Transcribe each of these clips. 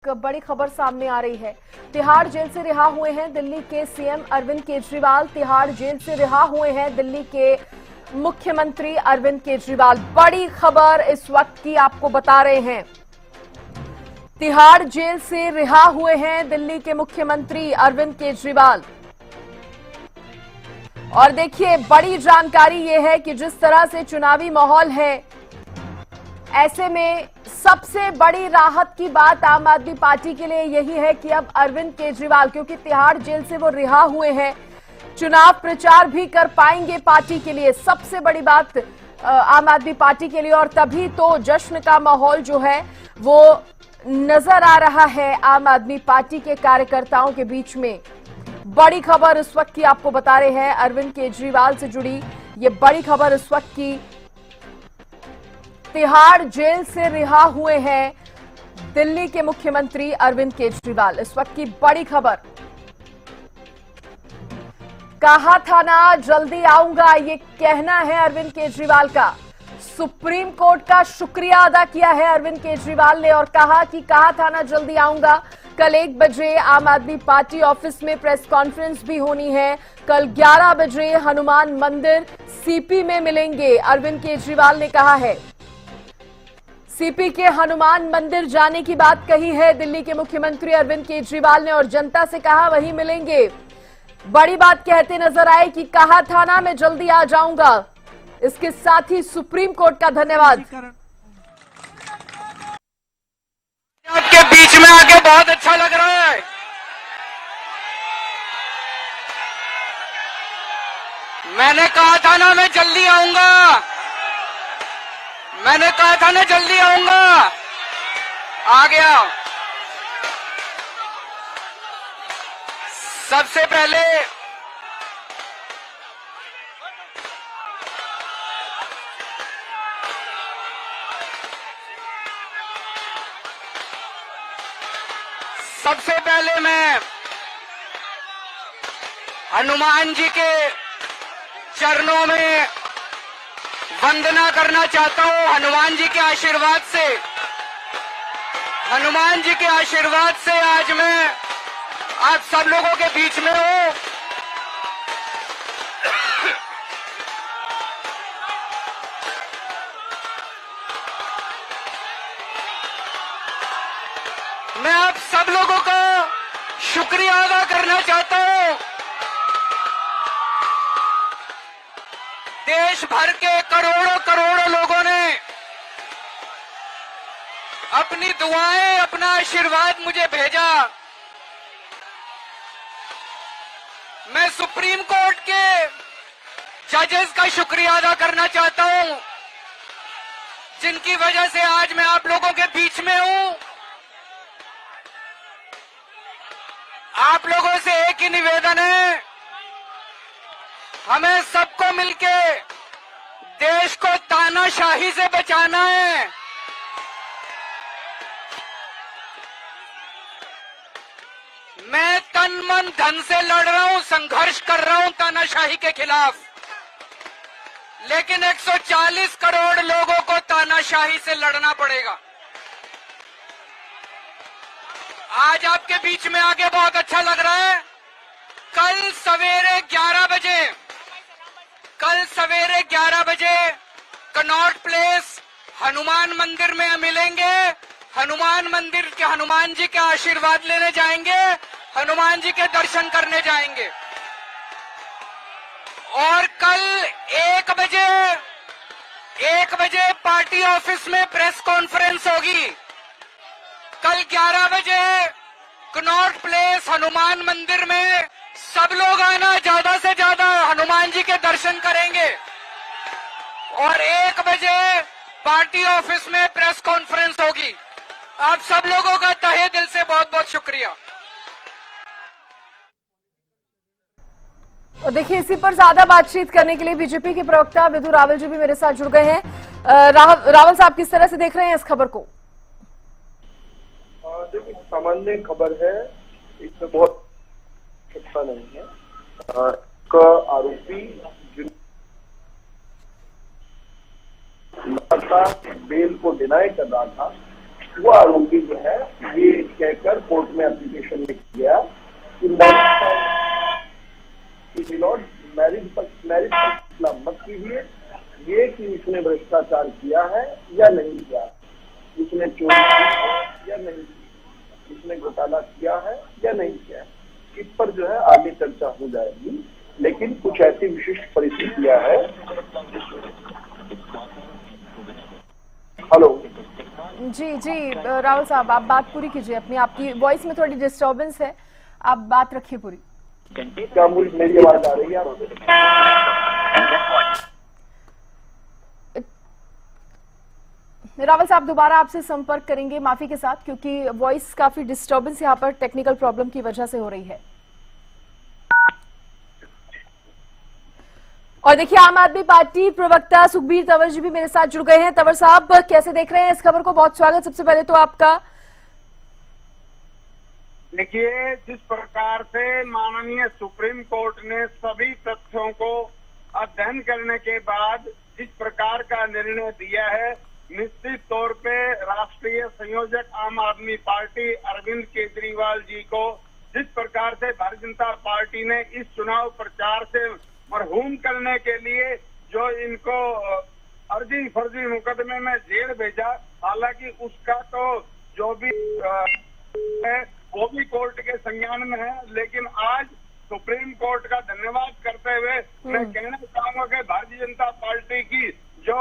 बड़ी खबर सामने आ रही है। तिहाड़ जेल से रिहा हुए हैं दिल्ली के सीएम अरविंद केजरीवाल। तिहाड़ जेल से रिहा हुए हैं दिल्ली के मुख्यमंत्री अरविंद केजरीवाल। बड़ी खबर इस वक्त की आपको बता रहे हैं। तिहाड़ जेल से रिहा हुए हैं दिल्ली के मुख्यमंत्री अरविंद केजरीवाल। और देखिए, बड़ी जानकारी यह है कि जिस तरह से चुनावी माहौल है, ऐसे में सबसे बड़ी राहत की बात आम आदमी पार्टी के लिए यही है कि अब अरविंद केजरीवाल, क्योंकि तिहाड़ जेल से वो रिहा हुए हैं, चुनाव प्रचार भी कर पाएंगे पार्टी के लिए। सबसे बड़ी बात आम आदमी पार्टी के लिए, और तभी तो जश्न का माहौल जो है वो नजर आ रहा है आम आदमी पार्टी के कार्यकर्ताओं के बीच में। बड़ी खबर इस वक्त की आपको बता रहे हैं, अरविंद केजरीवाल से जुड़ी ये बड़ी खबर इस वक्त की। तिहाड़ जेल से रिहा हुए हैं दिल्ली के मुख्यमंत्री अरविंद केजरीवाल। इस वक्त की बड़ी खबर। कहा था ना जल्दी आऊंगा, ये कहना है अरविंद केजरीवाल का। सुप्रीम कोर्ट का शुक्रिया अदा किया है अरविंद केजरीवाल ने और कहा कि कहा था ना जल्दी आऊंगा। कल 1 बजे आम आदमी पार्टी ऑफिस में प्रेस कॉन्फ्रेंस भी होनी है। कल 11 बजे हनुमान मंदिर सीपी में मिलेंगे, अरविंद केजरीवाल ने कहा है। सीपी के हनुमान मंदिर जाने की बात कही है दिल्ली के मुख्यमंत्री अरविंद केजरीवाल ने और जनता से कहा वहीं मिलेंगे। बड़ी बात कहते नजर आए कि कहा था ना मैं जल्दी आ जाऊंगा। इसके साथ ही सुप्रीम कोर्ट का धन्यवाद। आपके बीच में आके बहुत अच्छा लग रहा है। मैंने कहा था ना मैं जल्दी आऊंगा, मैंने कहा था ना जल्दी आऊंगा, आ गया। सबसे पहले मैं हनुमान जी के चरणों में वंदना करना चाहता हूं। हनुमान जी के आशीर्वाद से, हनुमान जी के आशीर्वाद से आज मैं आप सब लोगों के बीच में हूं। मैं आप सब लोगों का शुक्रिया अदा करना चाहता हूं। देश भर के करोड़ों करोड़ों लोगों ने अपनी दुआएं, अपना आशीर्वाद मुझे भेजा। मैं सुप्रीम कोर्ट के जजेस का शुक्रिया अदा करना चाहता हूं, जिनकी वजह से आज मैं आप लोगों के बीच में हूं। आप लोगों से एक ही निवेदन है, हमें सबको मिलके देश को तानाशाही से बचाना है। मैं तन मन धन से लड़ रहा हूं, संघर्ष कर रहा हूं तानाशाही के खिलाफ, लेकिन 140 करोड़ लोगों को तानाशाही से लड़ना पड़ेगा। आज आपके बीच में आके बहुत अच्छा लग रहा है। कल सवेरे 11 बजे कनॉट प्लेस हनुमान मंदिर में मिलेंगे। हनुमान मंदिर के हनुमान जी के आशीर्वाद लेने जाएंगे, हनुमान जी के दर्शन करने जाएंगे। और कल 1 बजे पार्टी ऑफिस में प्रेस कॉन्फ्रेंस होगी। कल 11 बजे कनॉट प्लेस हनुमान मंदिर में सब लोग आना, ज्यादा से ज्यादा हनुमान जी के दर्शन करेंगे। और 1 बजे पार्टी ऑफिस में प्रेस कॉन्फ्रेंस होगी। आप सब लोगों का तहे दिल से बहुत बहुत शुक्रिया। और देखिए, इसी पर ज्यादा बातचीत करने के लिए बीजेपी के प्रवक्ता विधु रावल जी भी मेरे साथ जुड़ गए हैं। रावल साहब, किस तरह से देख रहे हैं इस खबर को? देखिए, सामान्य खबर है, इसमें बहुत अच्छा नहीं है। का आरोपी लगातार बेल को डिनाई कर रहा था, वो आरोपी जो है ये कहकर कोर्ट में एप्लीकेशन लिख गया कि मैरिज पर मत कीजिए, ये कि इसने भ्रष्टाचार किया है या नहीं किया, इसने चोरी की है या नहीं की, इसने घोटाला किया है या नहीं किया, इस पर जो है आगे चर्चा हो जाएगी। लेकिन कुछ ऐसी विशिष्ट परिस्थितियां हैं। हेलो जी जी राहुल साहब, आप बात पूरी कीजिए अपनी, आपकी वॉइस में थोड़ी डिस्टर्बेंस है, आप बात रखिए पूरी। क्या मेरी आवाज आ रही है आपको? रावल साहब दोबारा आपसे संपर्क करेंगे माफी के साथ, क्योंकि वॉइस काफी डिस्टर्बेंस यहाँ पर टेक्निकल प्रॉब्लम की वजह से हो रही है। और देखिए आम आदमी पार्टी प्रवक्ता सुखबीर तंवर जी भी मेरे साथ जुड़ गए हैं। तंवर साहब कैसे देख रहे हैं इस खबर को? बहुत स्वागत सबसे पहले तो आपका। देखिए, जिस प्रकार से माननीय सुप्रीम कोर्ट ने सभी तथ्यों को अध्ययन करने के बाद जिस प्रकार का निर्णय दिया है, निश्चित तौर पे राष्ट्रीय संयोजक आम आदमी पार्टी अरविंद केजरीवाल जी को जिस प्रकार से भारतीय जनता पार्टी ने इस चुनाव प्रचार से मरहूम करने के लिए जो इनको अर्जी फर्जी मुकदमे में जेल भेजा, हालांकि उसका तो जो भी है वो भी कोर्ट के संज्ञान में है, लेकिन आज सुप्रीम कोर्ट का धन्यवाद करते हुए मैं कहना चाहूंगा कि भारतीय जनता पार्टी की जो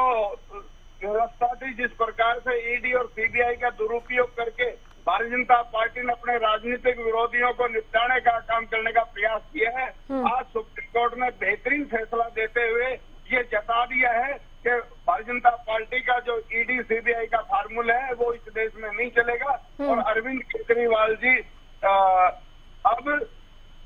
व्यवस्था थी, जिस प्रकार से ईडी और सीबीआई का दुरुपयोग करके भारतीय जनता पार्टी ने अपने राजनीतिक विरोधियों को निपटाने का काम करने का प्रयास किया है, आज सुप्रीम कोर्ट ने बेहतरीन फैसला देते हुए ये जता दिया है कि भारतीय जनता पार्टी का जो ईडी सीबीआई का फार्मूला है वो इस देश में नहीं चलेगा और अरविंद केजरीवाल जी अब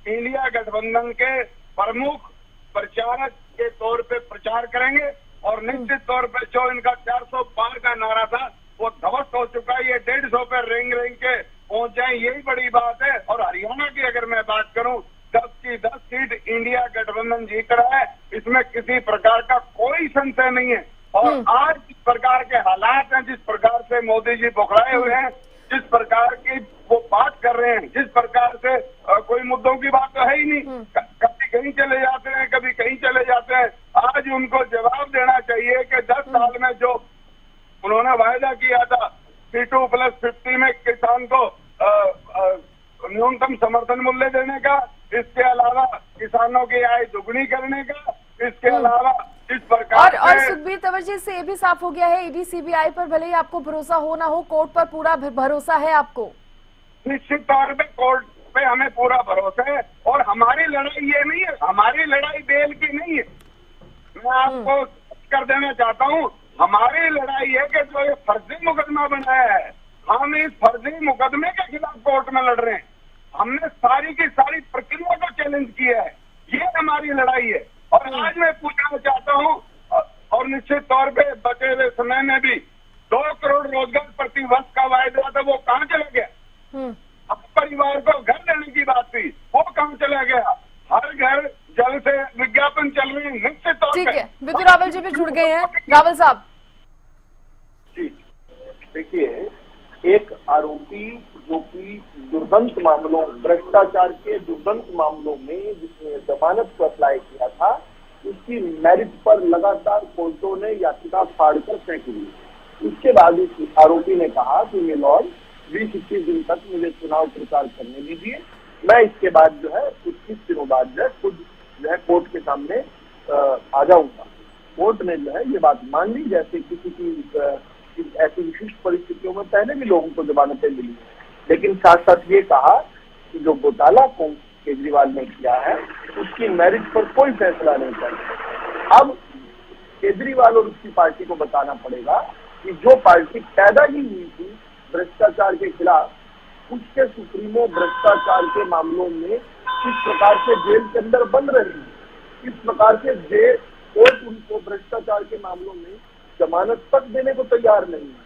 इंडिया गठबंधन के प्रमुख प्रचारक के तौर पे प्रचार करेंगे और निश्चित तौर पे जो इनका 400 पार का नारा था वो ध्वस्त हो चुका है। ये 150 पे रेंग के पहुंच जाए, यही बड़ी बात है। और हरियाणा की अगर मैं बात करूं, 10 की 10 सीट इंडिया गठबंधन जीत रहा है, इसमें किसी प्रकार का कोई संशय नहीं है। और आज जिस प्रकार के हालात हैं, जिस प्रकार से मोदी जी बौखलाए हुए हैं, जिस प्रकार की वो बात कर रहे हैं, जिस प्रकार से कोई मुद्दों की बात तो है ही नहीं, कभी कहीं चले जाते हैं, कभी कहीं चले जाते हैं। आज उनको जवाब देना चाहिए कि 10 साल में जो उन्होंने वायदा किया था C2+50 में किसान को न्यूनतम समर्थन मूल्य देने का, इसके अलावा किसानों की आय दुगनी करने का, इसके अलावा इस प्रकार और सुखबीर तंवर जी से ये भी साफ हो गया है, ईडी सीबीआई पर भले ही आपको भरोसा हो ना हो, कोर्ट पर पूरा भरोसा है आपको? निश्चित तौर पे कोर्ट पे हमें पूरा भरोसा है और हमारी लड़ाई ये नहीं है, हमारी लड़ाई बेल की नहीं है। मैं आपको कर देना चाहता हूँ, हमारी लड़ाई है कि जो ये फर्जी मुकदमा बनाया है, हम इस फर्जी मुकदमे के खिलाफ कोर्ट में लड़ रहे हैं। हमने सारी की सारी प्रक्रिया को चैलेंज किया है, ये हमारी लड़ाई है। और आज मैं पूछना चाहता हूँ, और निश्चित तौर पे बचे हुए समय में भी 2 करोड़ रोजगार प्रति वर्ष का वायदा था, वो कहाँ चला गया? अब परिवार को घर देने की बात थी, वो कहाँ चला गया? हर घर जल से विज्ञापन चल रहे हैं, निश्चित तौर पे। ठीक है, विद्यु रावल जी भी जुड़ गए हैं। रावल साहब जी देखिए, एक आरोपी जो कि दुर्दांत मामलों, भ्रष्टाचार के दुर्दांत मामलों में जिसने जमानत को अप्लाई किया था, उसकी मेरिट पर लगातार कोर्टों ने याचिका फाड़कर फेंक दी। उसके बाद इस आरोपी ने कहा कि ये लॉर्ड 20-21 दिन तक मुझे चुनाव प्रचार करने दीजिए, मैं इसके बाद जो है 21 दिनों बाद जो है खुद जो है कोर्ट के सामने आ जाऊंगा। कोर्ट ने जो है ये बात मान ली, जैसे किसी की ऐसी विशिष्ट परिस्थितियों में पहले भी लोगों को जमानतें मिली, लेकिन साथ साथ ये कहा कि जो घोटाला केजरीवाल ने किया है उसकी मेरिट पर कोई फैसला नहीं करना। अब केजरीवाल और उसकी पार्टी को बताना पड़ेगा कि जो पार्टी पैदा ही हुई थी भ्रष्टाचार के खिलाफ, उसके सुप्रीमो भ्रष्टाचार के मामलों में किस प्रकार से जेल के अंदर बंद रही है, किस प्रकार से जेल कोर्ट उनको भ्रष्टाचार के मामलों में जमानत तक देने को तैयार नहीं है।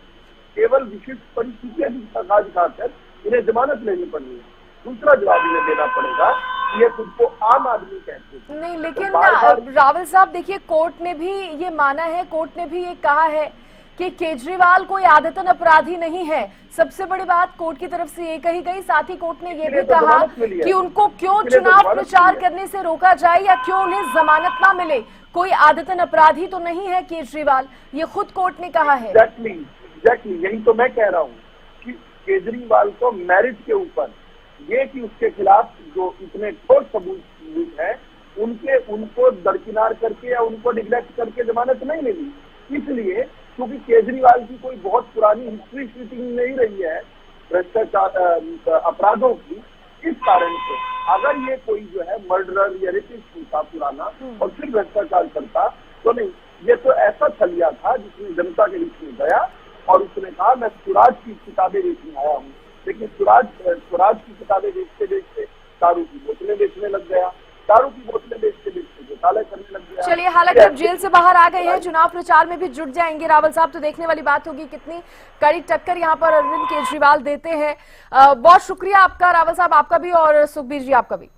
केवल विशिष्ट परिस्थितियां दिखा दिखाकर इन्हें जमानत लेनी पड़ी है। दूसरा जवाब इन्हें देना पड़ेगा कि ये खुद को आम आदमी कहते हैं। नहीं, लेकिन रावल साहब देखिए, कोर्ट ने भी ये माना है, कोर्ट ने भी ये कहा है कि केजरीवाल कोई आदतन अपराधी नहीं है। सबसे बड़ी बात कोर्ट की तरफ से ये कही गई, साथ ही कोर्ट ने ये भी कहा कि उनको क्यों चुनाव प्रचार करने से रोका जाए या क्यों उन्हें जमानत ना मिले, कोई आदतन अपराधी तो नहीं है केजरीवाल, ये खुद कोर्ट ने कहा है। एग्जैक्टली यही तो मैं कह रहा हूँ कि केजरीवाल को मेरिट के ऊपर ये कि उसके खिलाफ जो इतने ठोस सबूत है उनको दरकिनार करके या उनको निगलेक्ट करके जमानत नहीं मिली, इसलिए क्योंकि केजरीवाल की कोई बहुत पुरानी हिस्ट्री शीटिंग नहीं रही है भ्रष्टाचार अपराधों की, इस कारण से अगर ये कोई जो है मर्डरर या रेपिस्ट होता पुराना और फिर भ्रष्टाचार करता तो नहीं, ये तो ऐसा छलिया था जिसने जनता के बीच में गया और उसने कहा मैं स्वराज की किताबें बेचने आया हूँ, लेकिन स्वराज की किताबें बेचते बेचते दारू की बोतलें बेचने लग गया, दारू की बोतलें बेचते बेचते घोटाले करने लग गया। चलिए, हालांकि अब जेल से बाहर आ गए हैं, चुनाव प्रचार में भी जुट जाएंगे रावल साहब, तो देखने वाली बात होगी कितनी कड़ी टक्कर यहाँ पर अरविंद केजरीवाल देते हैं। बहुत शुक्रिया आपका रावल साहब, आपका भी, और सुखबीर जी आपका भी।